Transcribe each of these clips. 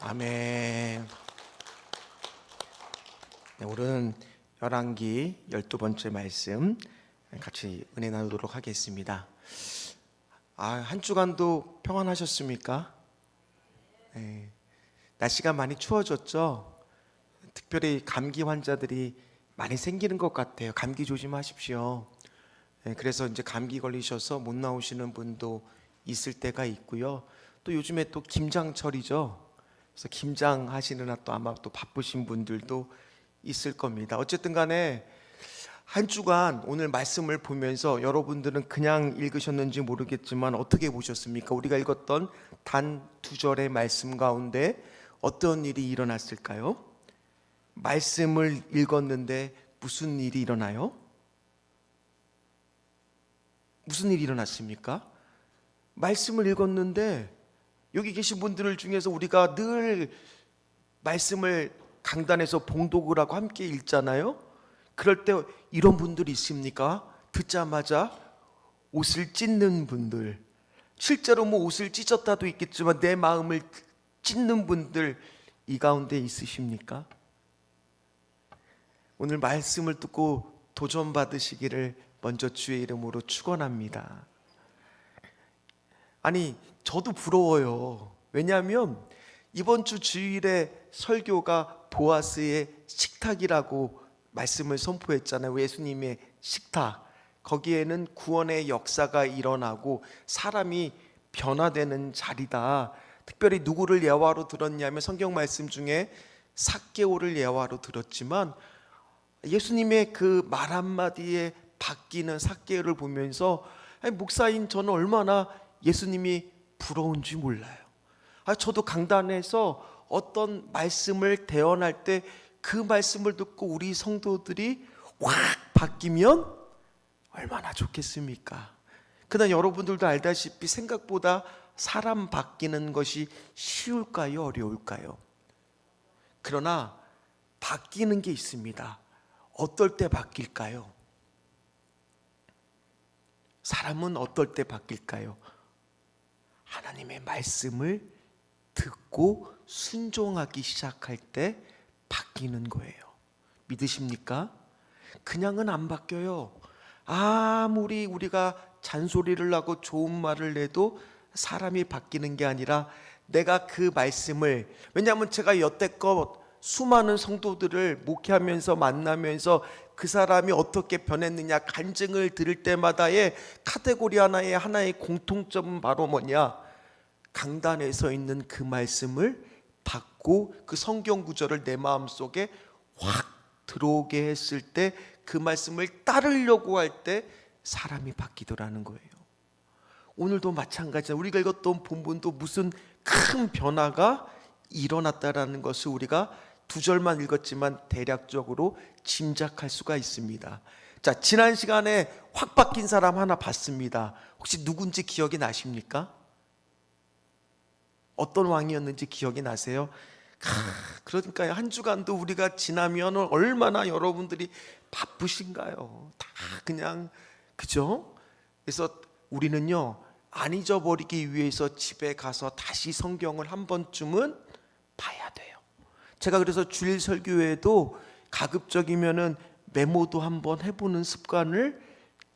아멘. 네, 오늘은 열왕기 12번째 말씀 같이 은혜 나누도록 하겠습니다. 한 주간도 평안하셨습니까? 네, 날씨가 많이 추워졌죠? 특별히 감기 환자들이 많이 생기는 것 같아요. 감기 조심하십시오. 네, 그래서 이제 감기 걸리셔서 못 나오시는 분도 있을 때가 있고요. 또 요즘에 또 김장철이죠. 그래서 김장 하시느라 또 아마 또 바쁘신 분들도 있을 겁니다. 어쨌든 간에 한 주간 오늘 말씀을 보면서 여러분들은 그냥 읽으셨는지 모르겠지만 어떻게 보셨습니까? 우리가 읽었던 단 2절의 말씀 가운데 어떤 일이 일어났을까요? 말씀을 읽었는데 무슨 일이 일어나요? 무슨 일이 일어났습니까? 말씀을 읽었는데 여기 계신 분들 중에서 우리가 늘 말씀을 강단에서 봉독을 하고 함께 읽잖아요. 그럴 때 이런 분들이 있습니까? 듣자마자 옷을 찢는 분들, 실제로 뭐 옷을 찢었다도 있겠지만 내 마음을 찢는 분들 이 가운데 있으십니까? 오늘 말씀을 듣고 도전받으시기를 먼저 주의 이름으로 축원합니다. 아니, 저도 부러워요. 왜냐하면 이번 주 주일에 설교가 보아스의 식탁이라고 말씀을 선포했잖아요. 예수님의 식탁. 거기에는 구원의 역사가 일어나고 사람이 변화되는 자리다. 특별히 누구를 예화로 들었냐면 성경 말씀 중에 삭개오를 예화로 들었지만 예수님의 그 말 한마디에 바뀌는 삭개오를 보면서 목사인 저는 얼마나 예수님이 부러운지 몰라요. 저도 강단에서 어떤 말씀을 대언할 때 그 말씀을 듣고 우리 성도들이 확 바뀌면 얼마나 좋겠습니까? 그러나 여러분들도 알다시피 생각보다 사람 바뀌는 것이 쉬울까요? 어려울까요? 그러나 바뀌는 게 있습니다. 어떨 때 바뀔까요? 사람은 어떨 때 바뀔까요? 하나님의 말씀을 듣고 순종하기 시작할 때 바뀌는 거예요. 믿으십니까? 그냥은 안 바뀌어요. 아무리 우리가 잔소리를 하고 좋은 말을 해도 사람이 바뀌는 게 아니라 내가 그 말씀을, 왜냐하면 제가 여태껏 수많은 성도들을 목회하면서 만나면서 그 사람이 어떻게 변했느냐 간증을 들을 때마다의 카테고리 하나의 공통점은 바로 뭐냐? 강단에 서 있는 그 말씀을 받고 그 성경 구절을 내 마음속에 확 들어오게 했을 때 그 말씀을 따르려고 할 때 사람이 바뀌더라는 거예요. 오늘도 마찬가지야. 우리가 읽었던 본문도 무슨 큰 변화가 일어났다라는 것을 우리가 2절만 읽었지만 대략적으로 짐작할 수가 있습니다. 자, 지난 시간에 확 바뀐 사람 하나 봤습니다. 혹시 누군지 기억이 나십니까? 어떤 왕이었는지 기억이 나세요? 그러니까요, 한 주간도 우리가 지나면 얼마나 여러분들이 바쁘신가요? 다 그냥, 그죠? 그래서 우리는요, 안 잊어버리기 위해서 집에 가서 다시 성경을 한 번쯤은 봐야 돼요. 제가 그래서 주일 설교에도 가급적이면은 메모도 한번 해보는 습관을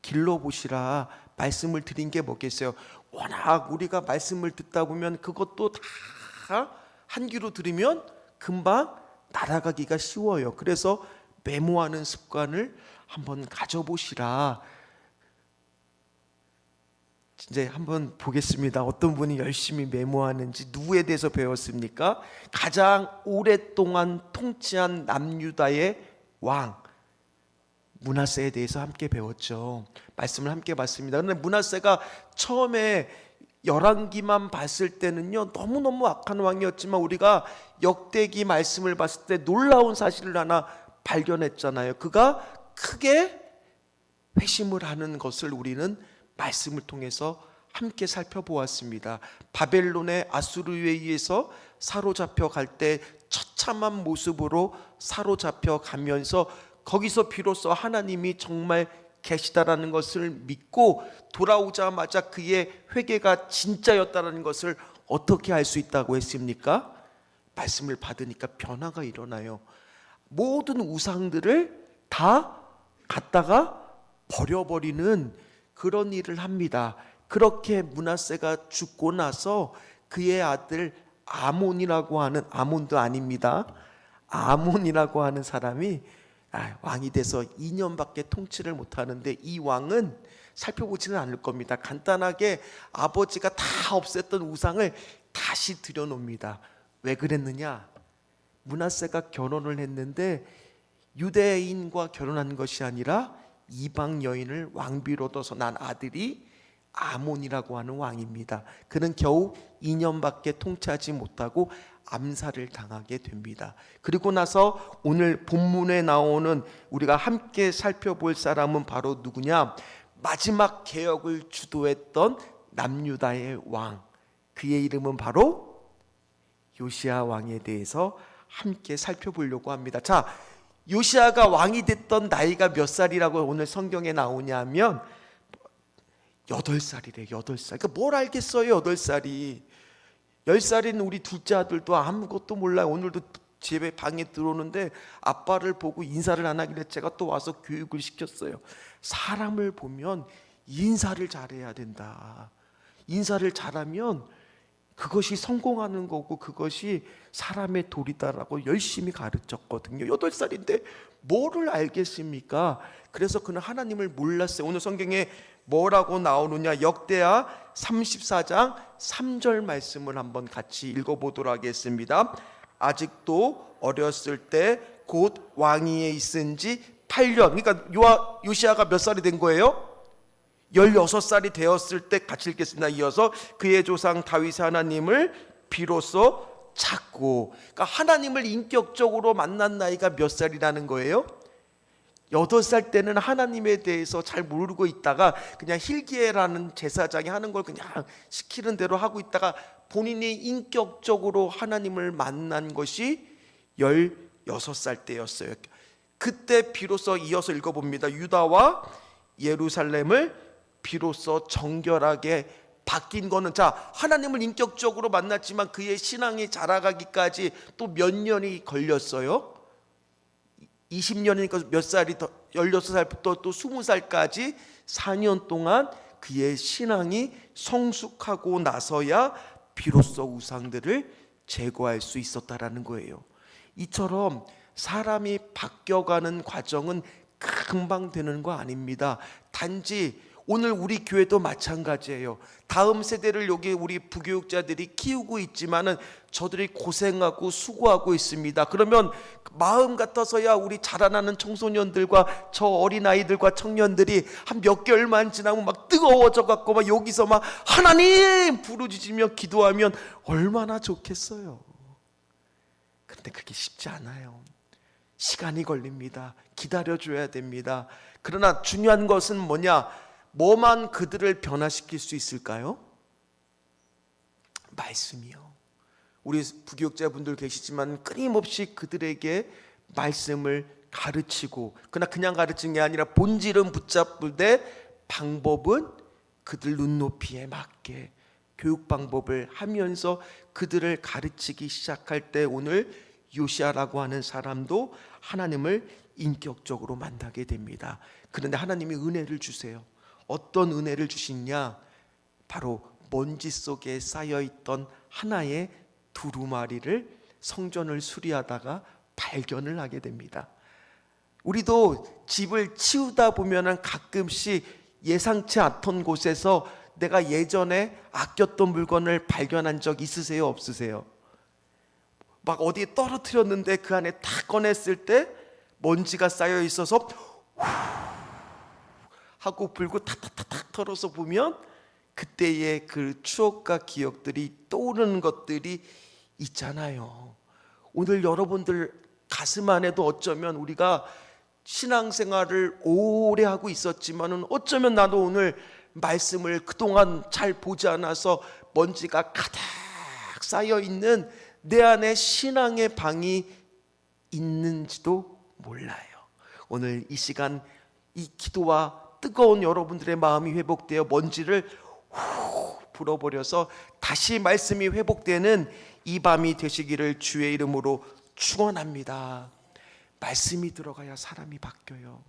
길러보시라 말씀을 드린 게 뭐겠어요? 워낙 우리가 말씀을 듣다 보면 그것도 다 한 귀로 들으면 금방 날아가기가 쉬워요. 그래서 메모하는 습관을 한번 가져보시라. 이제 한번 보겠습니다. 어떤 분이 열심히 메모하는지. 누구에 대해서 배웠습니까? 가장 오랫동안 통치한 남유다의 왕 므낫세에 대해서 함께 배웠죠. 말씀을 함께 봤습니다. 그런데 므낫세가 처음에 열왕기만 봤을 때는요, 너무너무 악한 왕이었지만 우리가 역대기 말씀을 봤을 때 놀라운 사실을 하나 발견했잖아요. 그가 크게 회심을 하는 것을 우리는 말씀을 통해서 함께 살펴보았습니다. 바벨론의 아수르에 의해서 사로잡혀 갈 때 처참한 모습으로 사로잡혀 가면서 거기서 비로소 하나님이 정말 계시다라는 것을 믿고 돌아오자마자 그의 회개가 진짜였다는 것을 어떻게 알 수 있다고 했습니까? 말씀을 받으니까 변화가 일어나요. 모든 우상들을 다 갖다가 버려버리는 그런 일을 합니다. 그렇게 므낫세가 죽고 나서 그의 아들 아몬이라고 하는, 아몬도 아닙니다, 아몬이라고 하는 사람이 왕이 돼서 2년밖에 통치를 못하는데, 이 왕은 살펴보지는 않을 겁니다. 간단하게 아버지가 다 없앴던 우상을 다시 들여놓습니다. 왜 그랬느냐? 므낫세가 결혼을 했는데 유대인과 결혼한 것이 아니라 이방 여인을 왕비로 둬서 난 아들이 아몬이라고 하는 왕입니다. 그는 겨우 2년밖에 통치하지 못하고 암살을 당하게 됩니다. 그리고 나서 오늘 본문에 나오는 우리가 함께 살펴볼 사람은 바로 누구냐? 마지막 개혁을 주도했던 남유다의 왕, 그의 이름은 바로 요시야 왕에 대해서 함께 살펴보려고 합니다. 자, 요시야가 왕이 됐던 나이가 몇 살이라고 오늘 성경에 나오냐면 8살이래. 8살. 그러니까 뭘 알겠어요, 8살이. 10살인 우리 둘째 아들도 아무것도 몰라요. 오늘도 집에 방에 들어오는데 아빠를 보고 인사를 안 하길래 제가 또 와서 교육을 시켰어요. 사람을 보면 인사를 잘해야 된다. 인사를 잘하면 그것이 성공하는 거고 그것이 사람의 도리다라고 열심히 가르쳤거든요. 8살인데 뭐를 알겠습니까? 그래서 그는 하나님을 몰랐어요. 오늘 성경에 뭐라고 나오느냐? 역대하 34장 3절 말씀을 한번 같이 읽어보도록 하겠습니다. 아직도 어렸을 때 곧 왕위에 있은 지 8년, 그러니까 요시야가 몇 살이 된 거예요? 16살이 되었을 때, 같이 읽겠습니다. 이어서 그의 조상 다윗의 하나님을 비로소 찾고, 그러니까 하나님을 인격적으로 만난 나이가 몇 살이라는 거예요? 8살 때는 하나님에 대해서 잘 모르고 있다가 그냥 hilkiah라는 제사장이 하는 걸 그냥 시키는 대로 하고 있다가 본인이 인격적으로 하나님을 만난 것이 16살 때였어요. 그때 비로소 이어서 읽어봅니다. 유다와 예루살렘을 비로소 정결하게 바뀐 거는, 자, 하나님을 인격적으로 만났지만 그의 신앙이 자라가기까지 또 몇 년이 걸렸어요? 20년이니까 몇 살이 더, 16살부터 또 20살까지 4년 동안 그의 신앙이 성숙하고 나서야 비로소 우상들을 제거할 수 있었다라는 거예요. 이처럼 사람이 바뀌어가는 과정은 금방 되는 거 아닙니다. 단지 오늘 우리 교회도 마찬가지예요. 다음 세대를 여기 우리 부교육자들이 키우고 있지만은 저들이 고생하고 수고하고 있습니다. 그러면 마음 같아서야 우리 자라나는 청소년들과 저 어린아이들과 청년들이 한 몇 개월만 지나면 막 뜨거워져 갖고 막 여기서 막 하나님 부르짖으며 기도하면 얼마나 좋겠어요. 그런데 그게 쉽지 않아요. 시간이 걸립니다. 기다려줘야 됩니다. 그러나 중요한 것은 뭐냐? 뭐만 그들을 변화시킬 수 있을까요? 말씀이요. 우리 부교육자분들 계시지만 끊임없이 그들에게 말씀을 가르치고, 그러나 그냥 가르치는 게 아니라 본질은 붙잡되 방법은 그들 눈높이에 맞게 교육 방법을 하면서 그들을 가르치기 시작할 때 오늘 요시야라고 하는 사람도 하나님을 인격적으로 만나게 됩니다. 그런데 하나님이 은혜를 주세요. 어떤 은혜를 주시냐? 바로 먼지 속에 쌓여있던 하나의 두루마리를 성전을 수리하다가 발견을 하게 됩니다. 우리도 집을 치우다 보면 가끔씩 예상치 않던 곳에서 내가 예전에 아꼈던 물건을 발견한 적 있으세요? 없으세요? 막 어디에 떨어뜨렸는데 그 안에 다 꺼냈을 때 먼지가 쌓여 있어서 하고 불고 탁탁탁탁 털어서 보면 그때의 그 추억과 기억들이 떠오르는 것들이 있잖아요. 오늘 여러분들 가슴 안에도 어쩌면 우리가 신앙생활을 오래 하고 있었지만은 어쩌면 나도 오늘 말씀을 그동안 잘 보지 않아서 먼지가 가득 쌓여 있는 내 안에 신앙의 방이 있는지도 몰라요. 오늘 이 시간 이 기도와 뜨거운 여러분들의 마음이 회복되어 먼지를 후 불어버려서 다시 말씀이 회복되는 이 밤이 되시기를 주의 이름으로 축원합니다. 말씀이 들어가야 사람이 바뀌어요.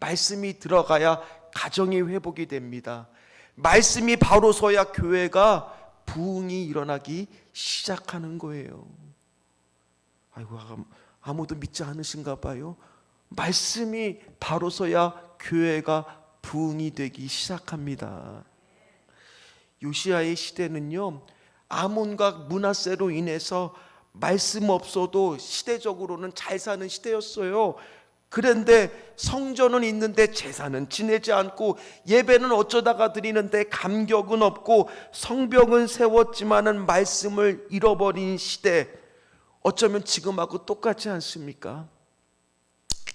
말씀이 들어가야 가정이 회복이 됩니다. 말씀이 바로 서야 교회가 부흥이 일어나기 시작하는 거예요. 아이고, 아무도 믿지 않으신가 봐요. 말씀이 바로 서야 교회가 부흥이 되기 시작합니다. 요시야의 시대는요, 아몬과 므낫세로 인해서 말씀 없어도 시대적으로는 잘 사는 시대였어요. 그런데 성전은 있는데 제사는 지내지 않고 예배는 어쩌다가 드리는데 감격은 없고 성벽은 세웠지만은 말씀을 잃어버린 시대, 어쩌면 지금하고 똑같지 않습니까?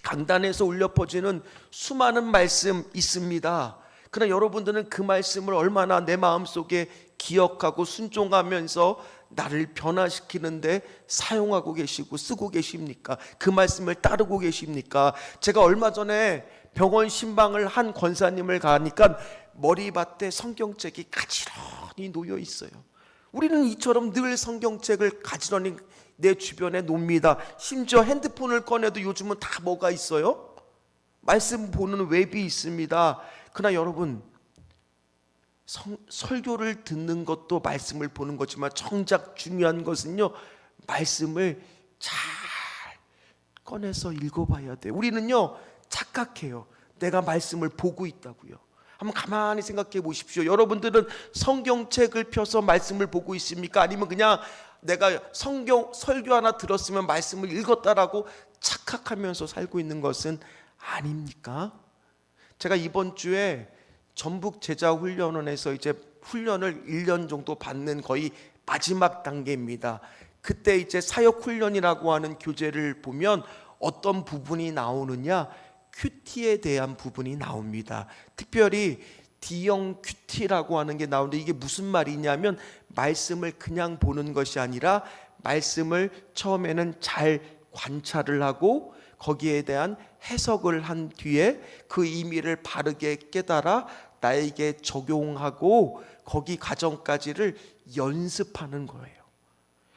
강단에서 울려 퍼지는 수많은 말씀 있습니다. 그러나 여러분들은 그 말씀을 얼마나 내 마음속에 기억하고 순종하면서 나를 변화시키는데 사용하고 계시고 쓰고 계십니까? 그 말씀을 따르고 계십니까? 제가 얼마 전에 병원 신방을 한 권사님을 가니까 머리밭에 성경책이 가지런히 놓여 있어요. 우리는 이처럼 늘 성경책을 가지런히 내 주변에 놉니다. 심지어 핸드폰을 꺼내도 요즘은 다 뭐가 있어요? 말씀 보는 웹이 있습니다. 그러나 여러분, 설교를 듣는 것도 말씀을 보는 거지만 정작 중요한 것은요, 말씀을 잘 꺼내서 읽어봐야 돼요. 우리는요 착각해요. 내가 말씀을 보고 있다고요. 한번 가만히 생각해 보십시오. 여러분들은 성경책을 펴서 말씀을 보고 있습니까? 아니면 그냥 내가 설교 하나 들었으면 말씀을 읽었다라고 착각하면서 살고 있는 것은 아닙니까? 제가 이번 주에 전북 제자훈련원에서 이제 훈련을 1년 정도 받는 거의 마지막 단계입니다. 그때 이제 사역훈련이라고 하는 교재를 보면 어떤 부분이 나오느냐, 큐티에 대한 부분이 나옵니다. 특별히 D형 큐티라고 하는 게 나오는데, 이게 무슨 말이냐면 말씀을 그냥 보는 것이 아니라 말씀을 처음에는 잘 관찰을 하고 거기에 대한 해석을 한 뒤에 그 의미를 바르게 깨달아 나에게 적용하고 거기 과정까지를 연습하는 거예요.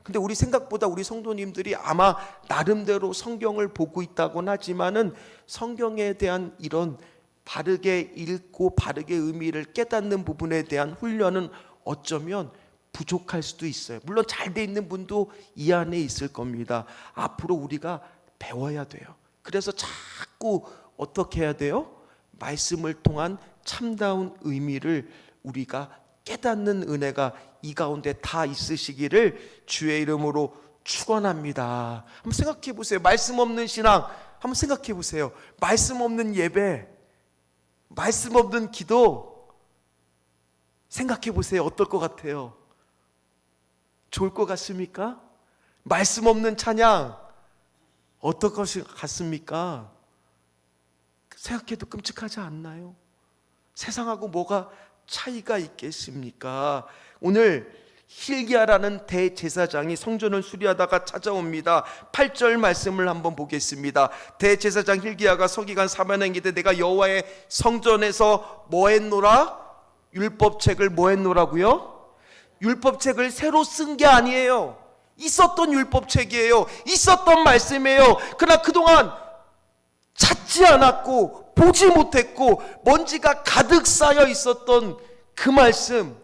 근데 우리 생각보다 우리 성도님들이 아마 나름대로 성경을 보고 있다곤 하지만은 성경에 대한 이런 바르게 읽고 바르게 의미를 깨닫는 부분에 대한 훈련은 어쩌면 부족할 수도 있어요. 물론 잘 돼 있는 분도 이 안에 있을 겁니다. 앞으로 우리가 배워야 돼요. 그래서 자꾸 어떻게 해야 돼요? 말씀을 통한 참다운 의미를 우리가 깨닫는 은혜가 이 가운데 다 있으시기를 주의 이름으로 축원합니다. 한번 생각해 보세요. 말씀 없는 신앙 한번 생각해 보세요. 말씀 없는 예배, 말씀 없는 기도 생각해 보세요. 어떨 것 같아요? 좋을 것 같습니까? 말씀 없는 찬양 어떨 것 같습니까? 생각해도 끔찍하지 않나요? 세상하고 뭐가 차이가 있겠습니까? 오늘 hil기야라는 대제사장이 성전을 수리하다가 찾아옵니다. 8절 말씀을 한번 보겠습니다. 대제사장 hil기야가 서기관 사면행기 때 내가 여호와의 성전에서 뭐 했노라? 율법책을 뭐 했노라고요? 율법책을 새로 쓴 게 아니에요. 있었던 율법책이에요. 있었던 말씀이에요. 그러나 그동안 찾지 않았고 보지 못했고 먼지가 가득 쌓여 있었던 그 말씀,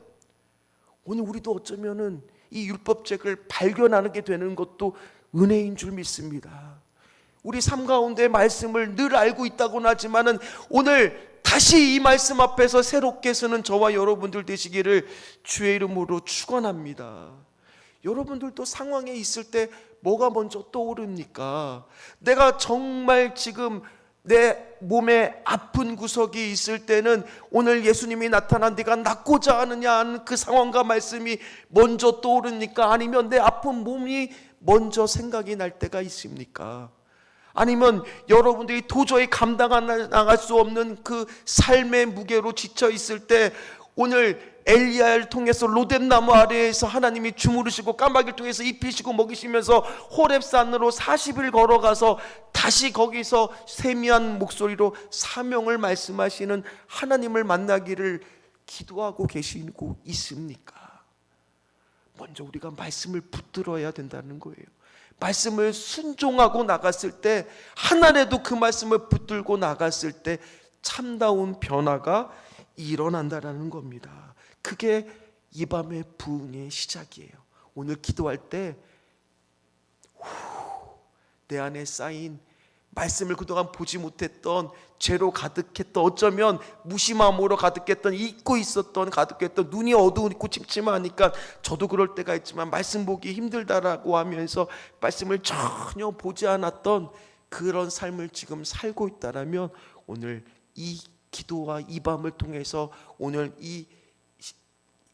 오늘 우리도 어쩌면은 이 율법책을 발견하게 되는 것도 은혜인 줄 믿습니다. 우리 삶 가운데 말씀을 늘 알고 있다고는 하지만은 오늘 다시 이 말씀 앞에서 새롭게 서는 저와 여러분들 되시기를 주의 이름으로 축원합니다. 여러분들도 상황에 있을 때 뭐가 먼저 떠오릅니까? 내가 정말 지금 내 몸에 아픈 구석이 있을 때는 오늘 예수님이 나타난 네가 낫고자 하느냐 하는 그 상황과 말씀이 먼저 떠오릅니까? 아니면 내 아픈 몸이 먼저 생각이 날 때가 있습니까? 아니면 여러분들이 도저히 감당나갈 수 없는 그 삶의 무게로 지쳐 있을 때 오늘 엘리야를 통해서 로뎀나무 아래에서 하나님이 주무르시고 까마귀를 통해서 입히시고 먹이시면서 호렙산으로 40일 걸어가서 다시 거기서 세미한 목소리로 사명을 말씀하시는 하나님을 만나기를 기도하고 계시고 있습니까? 먼저 우리가 말씀을 붙들어야 된다는 거예요. 말씀을 순종하고 나갔을 때, 하나라도 그 말씀을 붙들고 나갔을 때 참다운 변화가 일어난다라는 겁니다. 그게 이 밤의 부흥의 시작이에요. 오늘 기도할 때 내 안에 쌓인 말씀을 그동안 보지 못했던 죄로 가득했던, 어쩌면 무심함으로 가득했던, 잊고 있었던, 가득했던, 눈이 어두웠고 침침하니까 저도 그럴 때가 있지만 말씀 보기 힘들다라고 하면서 말씀을 전혀 보지 않았던 그런 삶을 지금 살고 있다라면, 오늘 이 기도와 이 밤을 통해서 오늘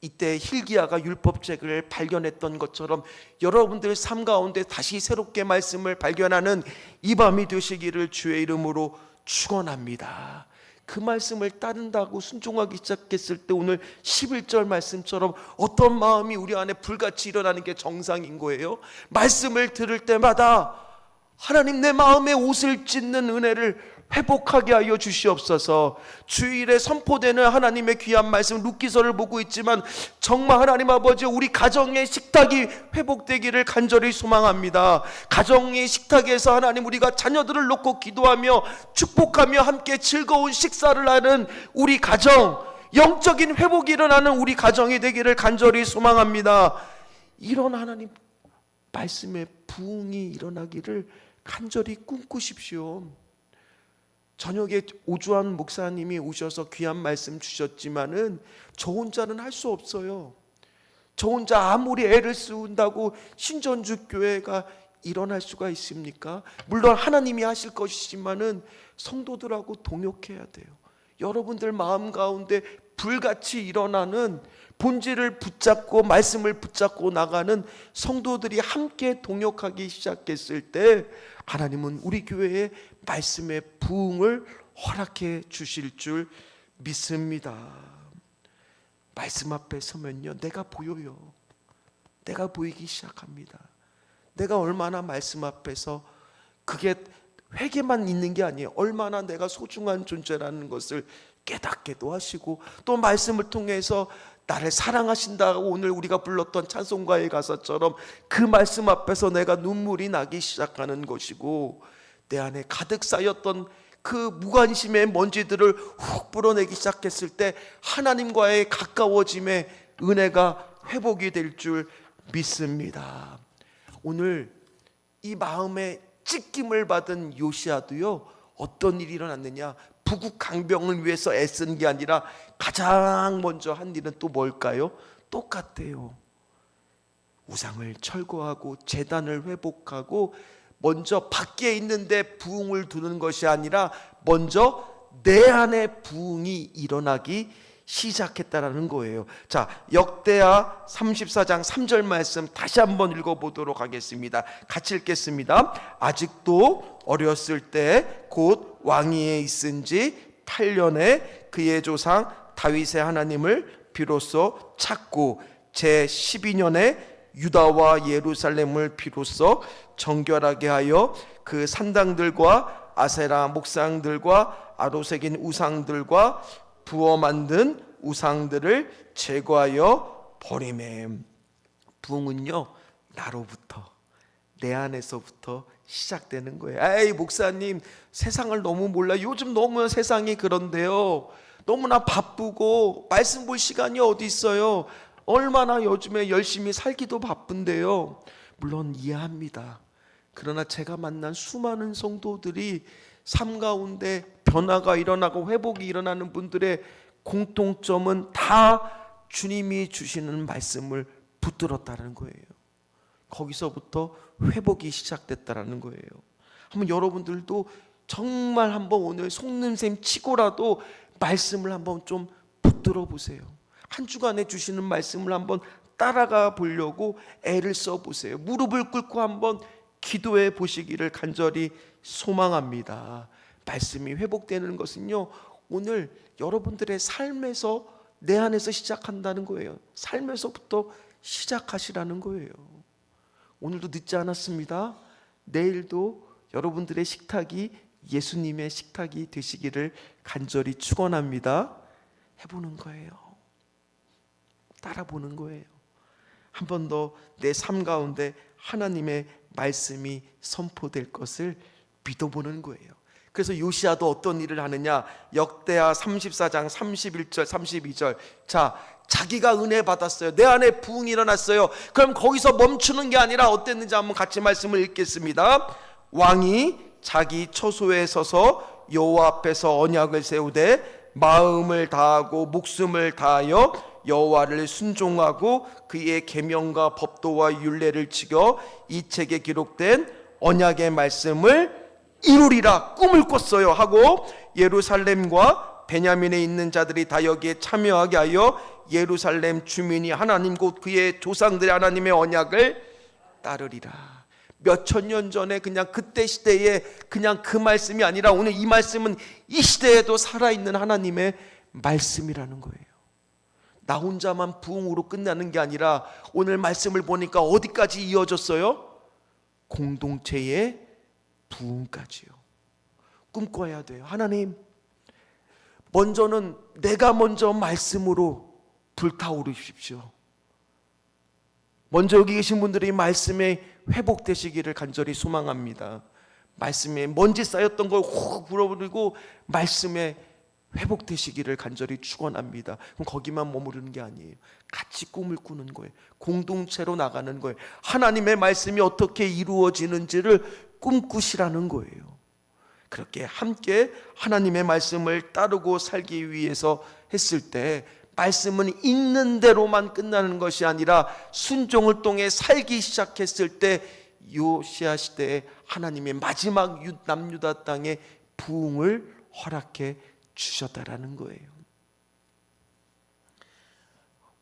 이때 hil기야가 율법책을 발견했던 것처럼 여러분들 삶 가운데 다시 새롭게 말씀을 발견하는 이 밤이 되시기를 주의 이름으로 축원합니다. 그 말씀을 따른다고 순종하기 시작했을 때 오늘 11절 말씀처럼 어떤 마음이 우리 안에 불같이 일어나는 게 정상인 거예요. 말씀을 들을 때마다 하나님, 내 마음에 옷을 찢는 은혜를 회복하게 하여 주시옵소서. 주일에 선포되는 하나님의 귀한 말씀 룻기서를 보고 있지만 정말 하나님 아버지, 우리 가정의 식탁이 회복되기를 간절히 소망합니다. 가정의 식탁에서 하나님, 우리가 자녀들을 놓고 기도하며 축복하며 함께 즐거운 식사를 하는 우리 가정, 영적인 회복이 일어나는 우리 가정이 되기를 간절히 소망합니다. 이런 하나님 말씀의 부흥이 일어나기를 간절히 꿈꾸십시오. 저녁에 오주환 목사님이 오셔서 귀한 말씀 주셨지만은 저 혼자는 할 수 없어요. 저 혼자 아무리 애를 쓰운다고 신전주 교회가 일어날 수가 있습니까? 물론 하나님이 하실 것이지만은 성도들하고 동역해야 돼요. 여러분들 마음 가운데 불같이 일어나는 본질을 붙잡고 말씀을 붙잡고 나가는 성도들이 함께 동역하기 시작했을 때 하나님은 우리 교회에 말씀의 부흥을 허락해 주실 줄 믿습니다. 말씀 앞에 서면요, 내가 보여요. 내가 보이기 시작합니다. 내가 얼마나 말씀 앞에서, 그게 회개만 있는 게 아니에요. 얼마나 내가 소중한 존재라는 것을 깨닫게도 하시고, 또 말씀을 통해서 나를 사랑하신다고 오늘 우리가 불렀던 찬송가의 가사처럼 그 말씀 앞에서 내가 눈물이 나기 시작하는 것이고, 내 안에 가득 쌓였던 그 무관심의 먼지들을 훅 불어내기 시작했을 때 하나님과의 가까워짐의 은혜가 회복이 될 줄 믿습니다. 오늘 이 마음에 찢김을 받은 요시야도요, 어떤 일이 일어났느냐, 북극 강병을 위해서 애쓴 게 아니라 가장 먼저 한 일은 또 뭘까요? 똑같대요. 우상을 철거하고 제단을 회복하고, 먼저 밖에 있는데 부흥을 두는 것이 아니라 먼저 내 안에 부흥이 일어나기 시작했다라는 거예요. 자, 역대하 34장 3절 말씀 다시 한번 읽어보도록 하겠습니다. 같이 읽겠습니다. 아직도 어렸을 때 곧 왕위에 있은 지 8년에 그의 조상 다윗의 하나님을 비로소 찾고 제 12년에 유다와 예루살렘을 비로소 정결하게 하여 그 산당들과 아세라 목상들과 아로새긴 우상들과 부어 만든 우상들을 제거하여 버리매. 부흥은요, 나로부터, 내 안에서부터 시작되는 거예요. 에이 목사님, 세상을 너무 몰라. 요즘 너무 세상이 그런데요, 너무나 바쁘고 말씀 볼 시간이 어디 있어요. 얼마나 요즘에 열심히 살기도 바쁜데요. 물론 이해합니다. 그러나 제가 만난 수많은 성도들이 삶 가운데 변화가 일어나고 회복이 일어나는 분들의 공통점은 다 주님이 주시는 말씀을 붙들었다는 거예요. 거기서부터 회복이 시작됐다는 거예요. 한번 여러분들도 정말 한번 오늘 속는셈 치고라도 말씀을 한번 좀 붙들어 보세요. 한 주간에 주시는 말씀을 한번 따라가 보려고 애를 써 보세요. 무릎을 꿇고 한번 기도해 보시기를 간절히 소망합니다. 말씀이 회복되는 것은요, 오늘 여러분들의 삶에서, 내 안에서 시작한다는 거예요. 삶에서부터 시작하시라는 거예요. 오늘도 늦지 않았습니다. 내일도 여러분들의 식탁이 예수님의 식탁이 되시기를 간절히 축원합니다. 해보는 거예요. 따라보는 거예요. 한 번 더 내 삶 가운데 하나님의 말씀이 선포될 것을 믿어보는 거예요. 그래서 요시야도 어떤 일을 하느냐, 역대하 34장 31절 32절. 자, 자기가 은혜 받았어요. 내 안에 부흥이 일어났어요. 그럼 거기서 멈추는 게 아니라 어땠는지 한번 같이 말씀을 읽겠습니다. 왕이 자기 처소에 서서 여호와 앞에서 언약을 세우되 마음을 다하고 목숨을 다하여 여호와를 순종하고 그의 계명과 법도와 율례를 지켜 이 책에 기록된 언약의 말씀을 이루리라 꿈을 꿨어요 하고, 예루살렘과 베냐민에 있는 자들이 다 여기에 참여하게 하여 예루살렘 주민이 하나님 곧 그의 조상들의 하나님의 언약을 따르리라. 몇천 년 전에 그냥 그때 시대에 그냥 그 말씀이 아니라 오늘 이 말씀은 이 시대에도 살아있는 하나님의 말씀이라는 거예요. 나 혼자만 부흥으로 끝나는 게 아니라 오늘 말씀을 보니까 어디까지 이어졌어요? 공동체의 부흥까지요. 꿈꿔야 돼요. 하나님, 먼저는 내가 먼저 말씀으로 불타오르십시오. 먼저 여기 계신 분들이 말씀에 회복되시기를 간절히 소망합니다. 말씀에 먼지 쌓였던 걸 훅 불어버리고 말씀에 회복되시기를 간절히 축원합니다. 그럼 거기만 머무르는 게 아니에요. 같이 꿈을 꾸는 거예요. 공동체로 나가는 거예요. 하나님의 말씀이 어떻게 이루어지는지를 꿈꾸시라는 거예요. 그렇게 함께 하나님의 말씀을 따르고 살기 위해서 했을 때 말씀은 읽는 대로만 끝나는 것이 아니라 순종을 통해 살기 시작했을 때 요시야 시대에 하나님의 마지막 남유다 땅에 부흥을 허락해 주셨다라는 거예요.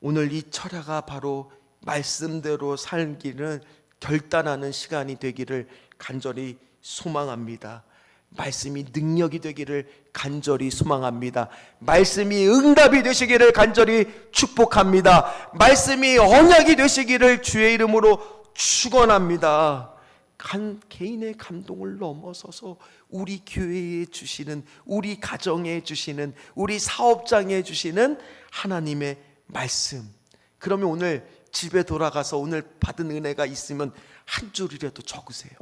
오늘 이 철야가 바로 말씀대로 살기를 결단하는 시간이 되기를 간절히 소망합니다. 말씀이 능력이 되기를 간절히 소망합니다. 말씀이 응답이 되시기를 간절히 축복합니다. 말씀이 언약이 되시기를 주의 이름으로 축원합니다. 개인의 감동을 넘어서서 우리 교회에 주시는, 우리 가정에 주시는, 우리 사업장에 주시는 하나님의 말씀. 그러면 오늘 집에 돌아가서 오늘 받은 은혜가 있으면 한 줄이라도 적으세요.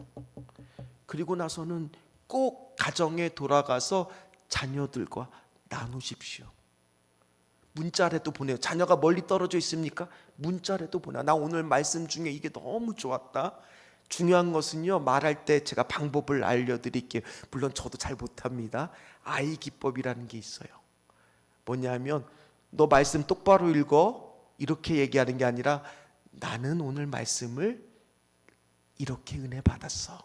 그리고 나서는 꼭 가정에 돌아가서 자녀들과 나누십시오. 문자라도 보내요. 자녀가 멀리 떨어져 있습니까? 문자라도 보내요. 나 오늘 말씀 중에 이게 너무 좋았다. 중요한 것은요, 말할 때 제가 방법을 알려드릴게요. 물론 저도 잘 못합니다. 아이 기법이라는 게 있어요. 뭐냐면 너 말씀 똑바로 읽어 이렇게 얘기하는 게 아니라 나는 오늘 말씀을 이렇게 은혜 받았어.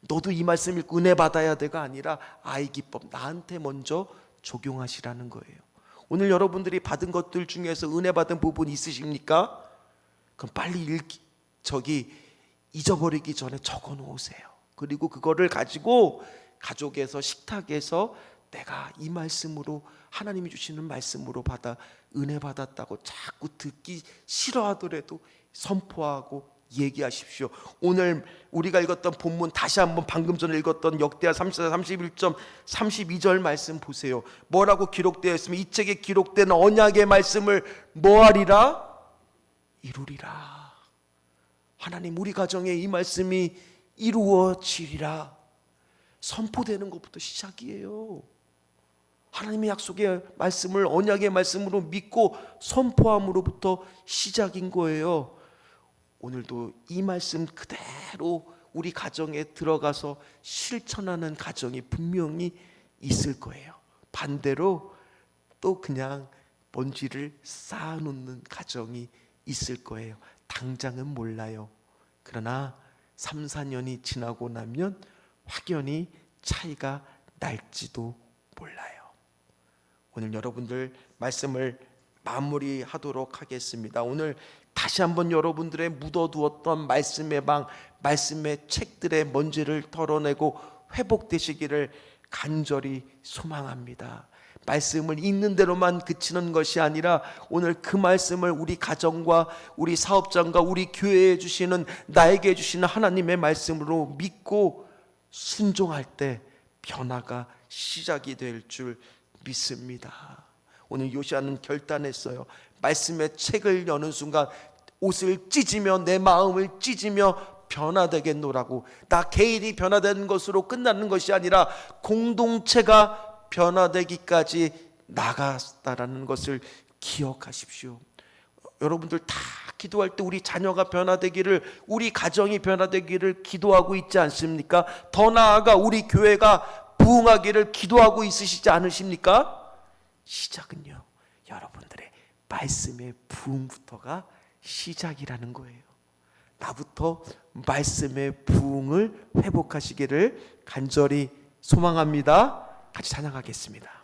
너도 이 말씀 읽고 은혜 받아야 돼가 아니라 아이 기법 나한테 먼저 적용하시라는 거예요. 오늘 여러분들이 받은 것들 중에서 은혜 받은 부분 있으십니까? 그럼 빨리 잊어버리기 전에 적어 놓으세요. 그리고 그거를 가지고 가족에서 식탁에서 내가 이 말씀으로 하나님이 주시는 말씀으로 받아 은혜 받았다고 자꾸 듣기 싫어하더라도 선포하고 얘기하십시오. 오늘 우리가 읽었던 본문 다시 한번 방금 전에 읽었던 역대하 34, 31점 32절 말씀 보세요. 뭐라고 기록되어 있으면 이 책에 기록된 언약의 말씀을 뭐하리라? 이루리라. 하나님 우리 가정에 이 말씀이 이루어지리라. 선포되는 것부터 시작이에요. 하나님의 약속의 말씀을 언약의 말씀으로 믿고 선포함으로부터 시작인 거예요. 오늘도 이 말씀 그대로 우리 가정에 들어가서 실천하는 가정이 분명히 있을 거예요. 반대로 또 그냥 먼지를 쌓아놓는 가정이 있을 거예요. 당장은 몰라요. 그러나 3, 4년이 지나고 나면 확연히 차이가 날지도 몰라요. 오늘 여러분들 말씀을 마무리하도록 하겠습니다. 오늘 다시 한번 여러분들의 묻어두었던 말씀의 방, 말씀의 책들의 먼지를 털어내고 회복되시기를 간절히 소망합니다. 말씀을 읽는 대로만 그치는 것이 아니라 오늘 그 말씀을 우리 가정과 우리 사업장과 우리 교회에 주시는, 나에게 주시는 하나님의 말씀으로 믿고 순종할 때 변화가 시작이 될 줄 믿습니다. 오늘 요시아는 결단했어요. 말씀의 책을 여는 순간 옷을 찢으며 내 마음을 찢으며 변화되겠노라고. 나 개인이 변화되는 것으로 끝나는 것이 아니라 공동체가 변화되기까지 나갔다라는 것을 기억하십시오. 여러분들 다 기도할 때 우리 자녀가 변화되기를, 우리 가정이 변화되기를 기도하고 있지 않습니까? 더 나아가 우리 교회가 부흥하기를 기도하고 있으시지 않으십니까? 시작은요, 여러분들의 말씀의 부흥부터가 시작이라는 거예요. 나부터 말씀의 부흥을 회복하시기를 간절히 소망합니다. 같이 찬양하겠습니다.